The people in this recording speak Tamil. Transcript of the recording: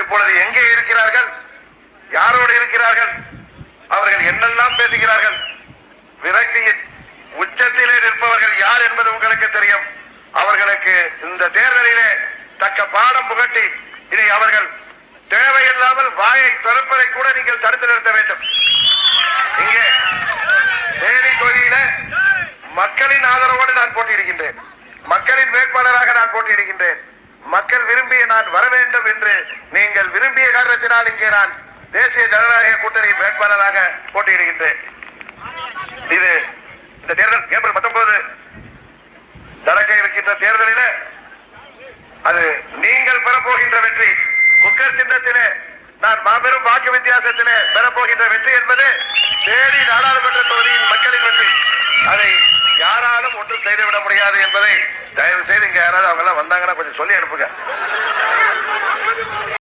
இப்பொழுது எங்கே இருக்கிறார்கள், யாரோடு இருக்கிறார்கள், அவர்கள் என்னெல்லாம் பேசுகிறார்கள், விரக்தியின் உச்சத்திலே நிற்பவர்கள் யார் என்பது உங்களுக்கு தெரியும். அவர்களுக்கு இந்த தேர்தலிலே தக்க பாடம் புகட்டி இனி அவர்கள் தேவையில்லாமல் வாயை திறப்பதை கூட நீங்கள் தடுத்து நிறுத்த வேண்டும். இங்கே தேனி தொகுதியில மக்களின் ஆதரவோடு நான் போட்டியிடுகின்றேன், மக்களின் வேட்பாளராக நான் போட்டியிடுகின்றேன். மக்கள் விரும்பிய நான் வர வேண்டும் என்று நீங்கள் விரும்பிய காரணத்தினால் இங்கே நான் தேசிய ஜனநாயக கூட்டணியின் வேட்பாளராக போட்டியிடுகின்றேன். இது இந்த தேர்தல் ஏப்ரல் 19 நடக்க இருக்கின்ற தேர்தலில் அது நீங்கள் பெறப்போகின்ற வெற்றி, குக்கர் சின்னத்திலே நான் மாபெரும் வாக்கு வித்தியாசத்திலே பெறப்போகின்ற வெற்றி என்பது தேனி நாடாளுமன்ற தொகுதியின் மக்களின் வெற்றி. அதை யாராலும் ஒன்றும் செய்துவிட முடியாது என்பதை தயவு செய்து இங்க யாராவது அவங்க எல்லாம் வந்தாங்கன்னா கொஞ்சம் சொல்லி அனுப்புங்க.